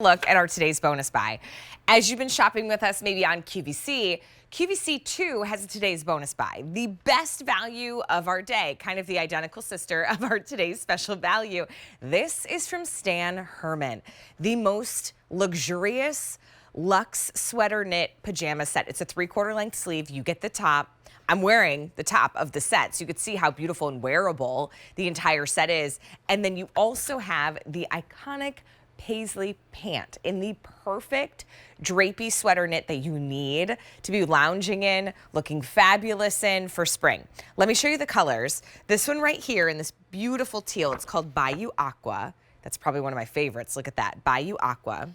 Look at our today's bonus buy. As you've been shopping with us maybe on QVC, QVC 2 has a today's bonus buy, the best value of our day, kind of the identical sister of our today's special value. This is from Stan Herman, the most luxurious luxe sweater knit pajama set. It's a 3/4 length sleeve. You get the top. I'm wearing the top of the set, so you could see how beautiful and wearable the entire set is. And then you also have the iconic paisley pant in the perfect drapey sweater knit that you need to be lounging in, looking fabulous in for spring. Let me show you the colors. This one right here in this beautiful teal, it's called Bayou Aqua. That's probably one of my favorites. Look at that, Bayou Aqua.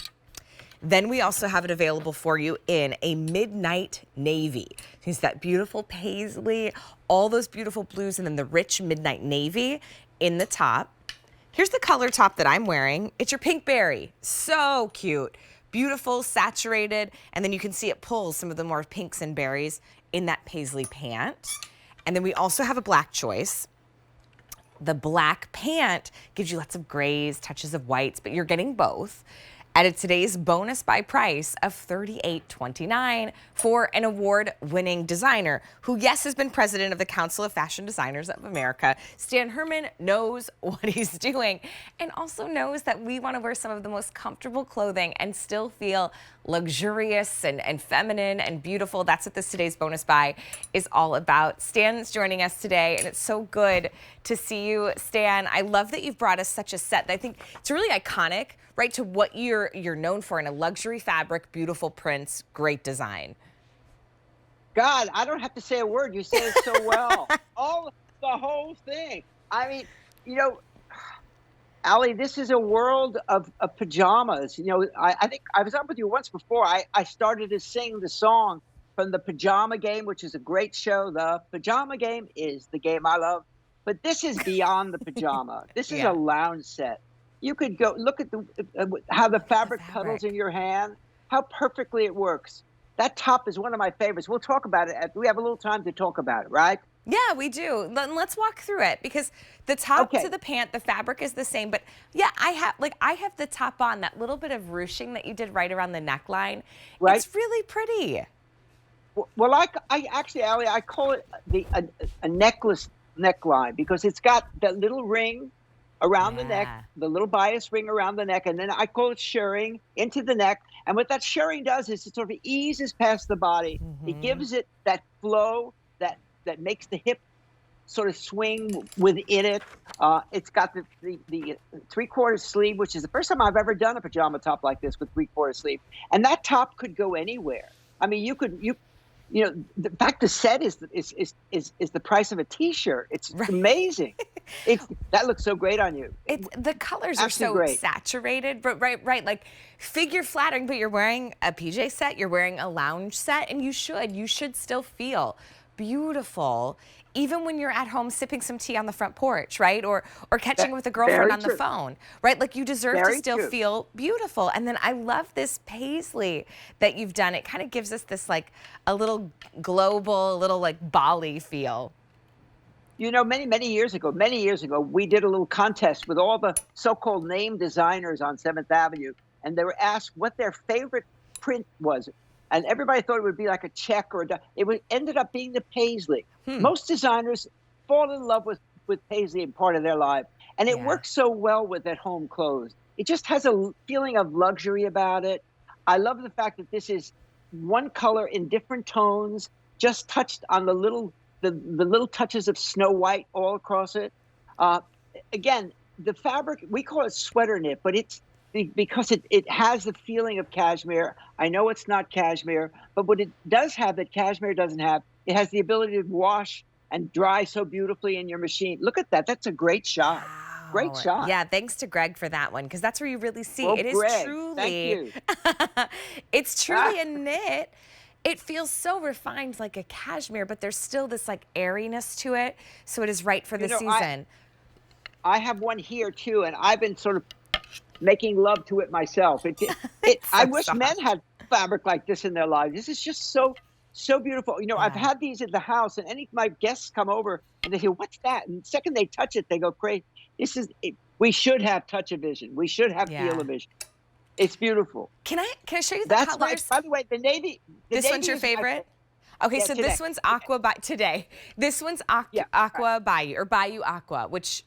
Then we also have it available for you in a midnight navy. It's that beautiful paisley, all those beautiful blues, and then the rich midnight navy in the top. Here's the color top that I'm wearing. It's your pink berry. So cute. Beautiful, saturated, and then you can see it pulls some of the more pinks and berries in that paisley pant. And then we also have a black choice. The black pant gives you lots of grays, touches of whites, but you're getting both at today's bonus buy price of $38.29 for an award-winning designer who, yes, has been president of the Council of Fashion Designers of America. Stan Herman knows what he's doing and also knows that we want to wear some of the most comfortable clothing and still feel luxurious and feminine and beautiful. That's what this today's bonus buy is all about. Stan's joining us today, and it's so good to see you, Stan. I love that you've brought us such a set that I think it's really iconic, right, to what you're known for in a luxury fabric, beautiful prints, great design. God, I don't have to say a word. You say it so well. The whole thing. I mean, you know, Allie, this is a world of pajamas. You know, I think I was up with you once before. I started to sing the song from The Pajama Game, which is a great show. The Pajama Game is the game I love. But this is beyond the pajama. This is a lounge set. You could go look at how the fabric puddles in your hand, how perfectly it works. That top is one of my favorites. We'll talk about it. We have a little time to talk about it, right? Yeah, we do. Let's walk through it because the top to the pant, the fabric is the same. But yeah, I have the top on, that little bit of ruching that you did right around the neckline. Right. It's really pretty. Well, I actually, Allie, I call it a necklace neckline because it's got that little ring around the neck, the little bias ring around the neck, and then I call it shirring into the neck. And what that shirring does is it sort of eases past the body. It gives it that flow that makes the hip sort of swing within it. It's got the 3/4 sleeve, which is the first time I've ever done a pajama top like this with 3/4 sleeve. And that top could go anywhere. I mean, you know, the fact the set is the price of a T-shirt. It's amazing. That looks so great on you. The colors are so great. Saturated, but right, like figure flattering. But you're wearing a PJ set, you're wearing a lounge set, and you should still feel beautiful, even when you're at home sipping some tea on the front porch, right? Or catching up with a girlfriend on the phone, right? Like you deserve to still feel beautiful. And then I love this paisley that you've done. It kind of gives us this like a little global, a little like Bali feel. You know, many years ago, we did a little contest with all the so-called name designers on 7th Avenue, and they were asked what their favorite print was. And everybody thought it would be like a check or ended up being the paisley. Most designers fall in love with paisley in part of their life. And it works so well with at home clothes. It just has a feeling of luxury about it. I love the fact that this is one color in different tones, just touched on the little touches of snow white all across it. Again, the fabric, we call it sweater knit, but it's because it has the feeling of cashmere. I know it's not cashmere, but what it does have that cashmere doesn't have, it has the ability to wash and dry so beautifully in your machine. Look at that. That's a great shot. Wow. Great shot. Yeah, thanks to Greg for that one, because that's where you really see. Well, it is Greg, truly, thank you. It's truly a knit. It feels so refined like a cashmere, but there's still this like airiness to it. So it is right for the season. I have one here too, and I've been sort of making love to it myself. I wish men had fabric like this in their lives. This is just so beautiful. You know, I've had these at the house, and any of my guests come over and they say, "What's that?" And the second they touch it, they go crazy. We should have touch-o-vision. We should have feel-o-vision. It's beautiful. Can I show you the That's my, colors? by the way, the This one's navy your is my, favorite? Okay, yeah, so this today. one's Aqua by today. This one's Yeah, right, Aqua Bayou or Bayou Aqua, which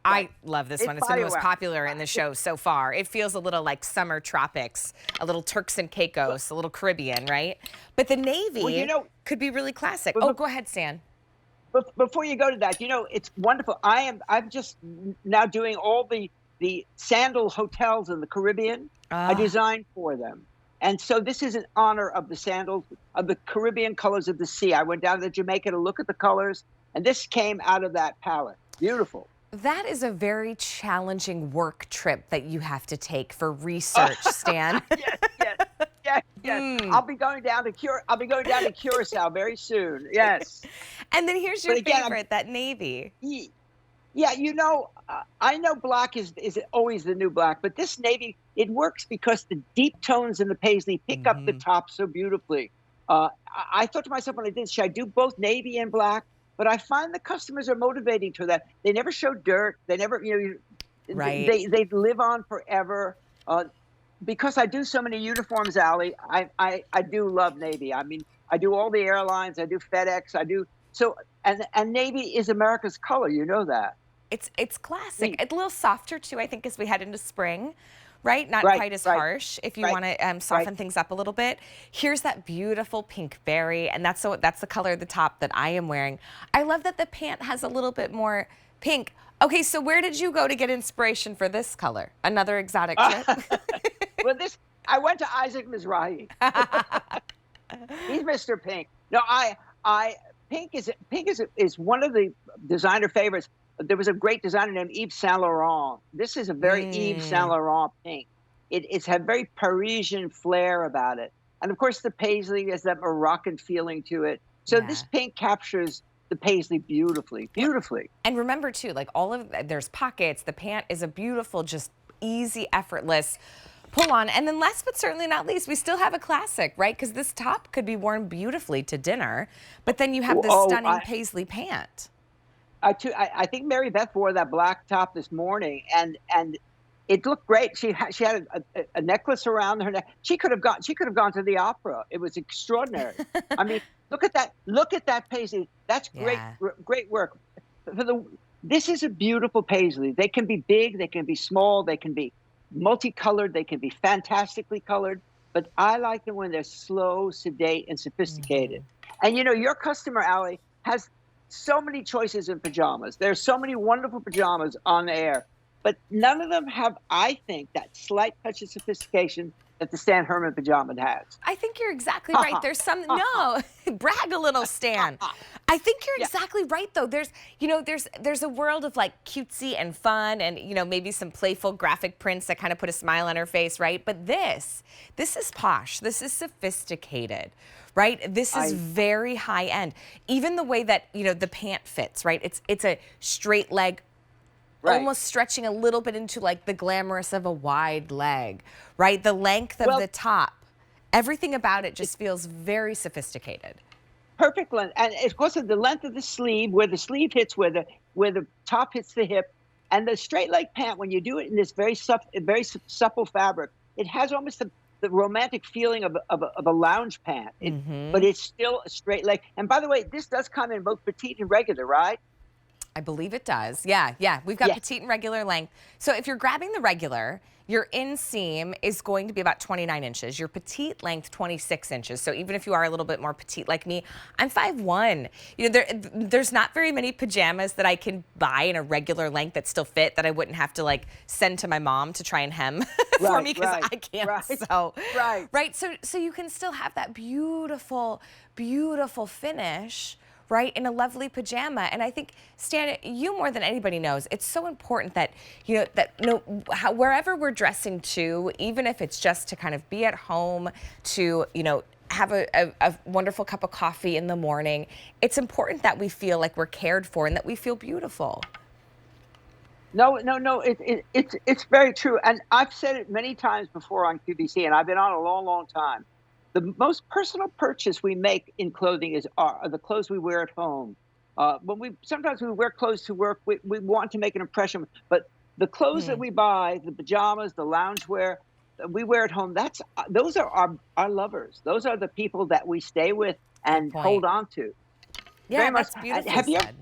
right. I love this It's one. It's been the most BioWare. popular in the show so far. It feels a little like summer tropics, a little Turks and Caicos, a little Caribbean, right? But the Well, navy could be really classic. Oh, but go ahead, Stan. before you go to that, it's wonderful. I'm just now doing all the sandal hotels in the Caribbean. I Ah, designed for them. And so this is in honor of the sandals of the Caribbean colors of the sea. I went down to Jamaica to look at the colors, and this came out of that palette. Beautiful. that is a very challenging work trip that you have to take for research, Stan. Yes, yes, yes, yes. Mm. I'll be going down to Curacao very soon. Yes. And then here's your But again, favorite, that navy. yeah, I know black is always the new black, but this navy, it works because the deep tones in the paisley pick up the Mhm. top so beautifully. I thought to myself when I did, should I do both navy and black? But I find the customers are motivating to that. They never show dirt. They never, Right. they live on forever. Because I do so many uniforms, Allie, I do love navy. I mean, I do all the airlines. I do FedEx. I do so, and navy is America's color. You know that. It's classic. We- It's a little softer too, I think, as we head into spring, right? Not Right, quite as right, harsh if you right, want to right. soften things up a little bit. Here's that beautiful pink berry, and that's the color of the top that I am wearing. I love that the pant has a little bit more pink. Okay, so where did you go to get inspiration for this color? Another exotic trip? Well, I went to Isaac Mizrahi. He's Mr. Pink. No, I Pink is one of the designer favorites. There was a great designer named Yves Saint Laurent. This is a very Yves Saint Mm, Laurent pink. It's had very Parisian flair about it, and of course the paisley has that Moroccan feeling to it. So this yeah. pink captures the paisley beautifully, Well, beautifully. and remember too, like there's pockets. The pant is a beautiful, just easy, effortless pull on. And then last but certainly not least, we still have a classic, right? Because this top could be worn beautifully to dinner, but then you have this Oh, stunning paisley pant. I think Mary Beth wore that black top this morning, and it looked great. She had a necklace around her neck. She could have gone to the opera. It was extraordinary. I mean, look at that. Look at that paisley. That's great. Yeah. Great work. This is a beautiful paisley. They can be big. They can be small. They can be multicolored. They can be fantastically colored. But I like them when they're slow, sedate, and sophisticated. Mhm. And your customer, Allie, has so many choices in pajamas. There's so many wonderful pajamas on the air, but none of them have, I think, that slight touch of sophistication that the Stan Herman pajama has. I think you're exactly right. There's some, no, brag a little, Stan. I think you're Yeah, exactly right, though. There's a world of like cutesy and fun, and maybe some playful graphic prints that kind of put a smile on her face, right? But this is posh. This is sophisticated, right? This is I very high end. Even the way that the pant fits, right? It's a straight leg, right. almost stretching a little bit into like the glamorous of a wide leg, right? The length of Well, the top, everything about it just feels very sophisticated. perfect length, and of course the length of the sleeve, where the sleeve hits where the top hits the hip, and the straight leg pant. When you do it in this very supple fabric, it has almost the romantic feeling of a lounge pant. But Hmm. it's still a straight leg. And by the way, this does come in both petite and regular, right? I believe it does. Yeah, yeah. We've got Yeah. petite and regular length. So if you're grabbing the regular, your inseam is going to be about 29 inches. Your petite length, 26 inches. So even if you are a little bit more petite like me, I'm 5'1". There's not very many pajamas that I can buy in a regular length that still fit, that I wouldn't have to like send to my mom to try and hem for me, because Right, I can't right, sew. right. Right. So you can still have that beautiful, beautiful finish, right, in a lovely pajama. And I think, Stan, you more than anybody knows, it's so important that wherever we're dressing to, even if it's just to kind of be at home, to have a wonderful cup of coffee in the morning, it's important that we feel like we're cared for and that we feel beautiful. No, no, no. It's very true, and I've said it many times before on QVC, and I've been on a long, long time. The most personal purchase we make in clothing are the clothes we wear at home. Sometimes we wear clothes to work. We want to make an impression, but the clothes that Hmm. we buy, the pajamas, the loungewear, we wear at home, those are our lovers. Those are the people that we stay with Good and hold point. on to. Yeah, Very much. that's And beautifully said.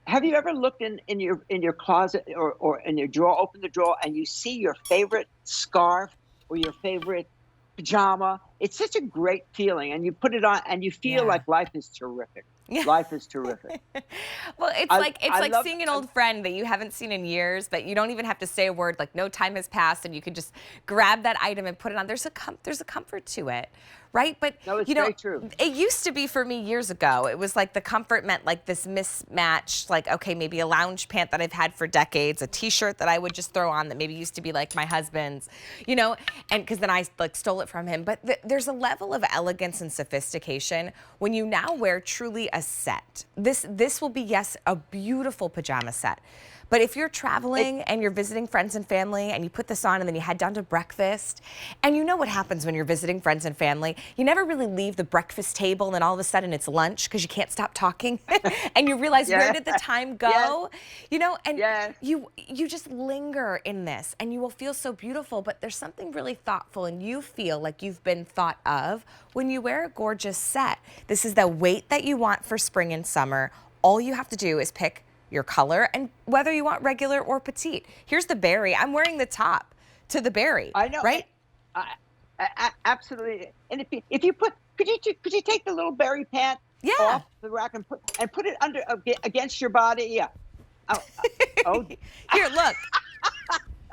have you ever looked in your closet or in your drawer, open the drawer, and you see your favorite scarf or your favorite pajama? It's such a great feeling, and you put it on and you feel Yeah. like life is terrific. Yeah. Life is terrific. Well, it's I like love seeing an old friend that you haven't seen in years, but you don't even have to say a word. Like no time has passed, and you can just grab that item and put it on. There's a comfort to it, right? But no, it's very true. it used to be for me years ago. It was like the comfort meant like this mismatched, like okay, maybe a lounge pant that I've had for decades, a T-shirt that I would just throw on that maybe used to be like my husband's, and because then I like stole it from him. But there's a level of elegance and sophistication when you now wear truly a set. This will be, yes, a beautiful pajama set. But if you're traveling and you're visiting friends and family and you put this on and then you head down to breakfast, and you know what happens when you're visiting friends and family, you never really leave the breakfast table and then all of a sudden it's lunch because you can't stop talking and you realize where did the time go? And you just linger in this and you will feel so beautiful, but there's something really thoughtful and you feel like you've been thought of when you wear a gorgeous set. This is the weight that you want for spring and summer. All you have to do is pick your color and whether you want regular or petite. Here's the berry. I'm wearing the top to the berry. I know, right? Absolutely. And if you put, could you take the little berry pant off the rack and put it under against your body? Yeah. Oh. Here, look.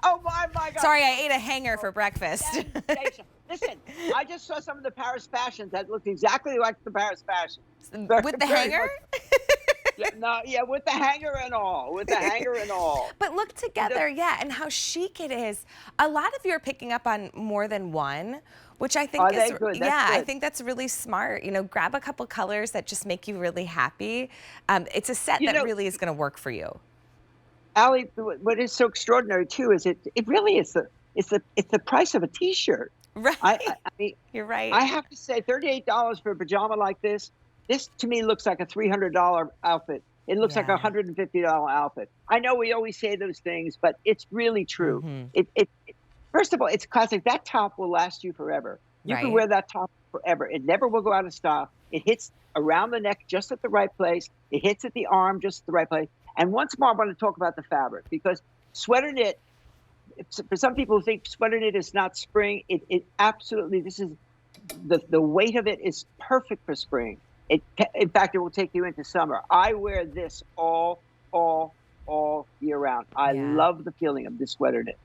Oh my God. Sorry, I ate a hanger for breakfast. Listen, I just saw some of the Paris fashions that looked exactly like the Paris fashions. With the hanger? With the hanger and all. With the hanger and all. But look together, and how chic it is. A lot of you are picking up on more than one, which I think is good? I think that's really smart. Grab a couple colors that just make you really happy. It's a set that really is going to work for you. Allie, what is so extraordinary too is it really is the price of a T-shirt. Right. I mean, you're right. I have to say, $38 for a pajama like this. This to me looks like a $300 outfit. It looks like a $150 outfit. I know we always say those things, but it's really true. Mm-hmm. First of all, it's classic. That top will last you forever. You can wear that top forever. It never will go out of style. It hits around the neck just at the right place. It hits at the arm just at the right place. And once more, I want to talk about the fabric because sweater knit, for some people who think sweater knit is not spring, it absolutely, this is, the weight of it is perfect for spring. In fact, it will take you into summer. I wear this all year round. I love the feeling of this sweater knit.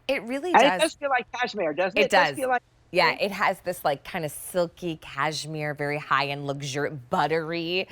It really does. And it does feel like cashmere, doesn't it? It does. Feel like it has this like kind of silky cashmere, very high-end, luxurious, buttery,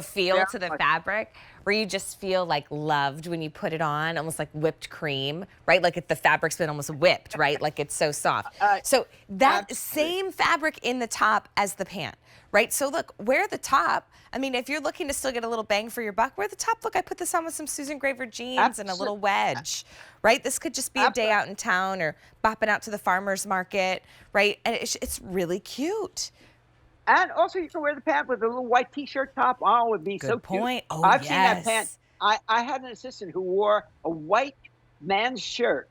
feel to the fabric, where you just feel like loved when you put it on, almost like whipped cream, right? Like if the fabric's been almost whipped, right? Like it's so soft. So that same fabric in the top as the pant, right? So look, wear the top. I mean, if you're looking to still get a little bang for your buck, wear the top. Look, I put this on with some Susan Graver jeans and a little wedge, right? This could just be a day out in town or bopping out to the farmer's market, right? And it's really cute. And also, you can wear the pant with a little white T-shirt top. Oh, it would be so cute. Good point. Oh, I've seen that pant. I had an assistant who wore a white man's shirt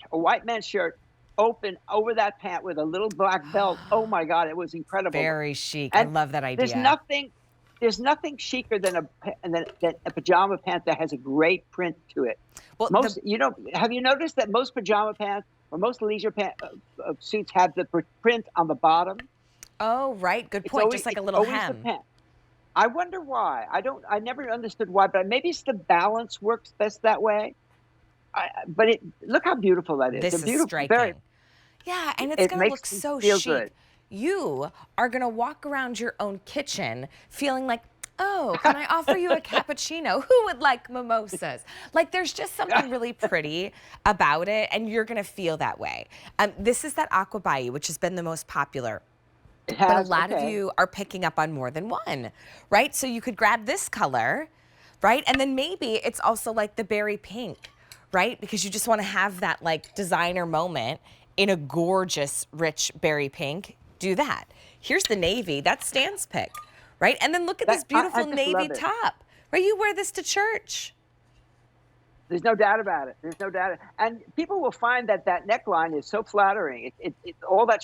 open over that pant with a little black belt. Oh my God, it was incredible. Very chic. I love that idea. There's nothing chicer than a pajama pant that has a great print to it. Well, have you noticed that most pajama pants or most leisure suits have the print on the bottom? Oh, right. Good point. Just like a little hem. I wonder why. I never understood why, but maybe it's the balance works best that way. But look how beautiful that is. This is striking. Yeah, and it's going to look so chic. Good. You are going to walk around your own kitchen feeling like, oh, can I offer you a cappuccino? Who would like mimosas? Like there's just something really pretty about it, and you're going to feel that way. This is that aqua bayou, which has been the most popular. But a lot of you are picking up on more than one, right? So you could grab this color, right? And then maybe it's also like the berry pink, right? Because you just want to have that like designer moment in a gorgeous, rich berry pink. Do that. Here's the navy. That's Stan's pick, right? And then look at this beautiful navy top, right? You wear this to church. There's no doubt about it. There's no doubt. And people will find that that neckline is so flattering. All that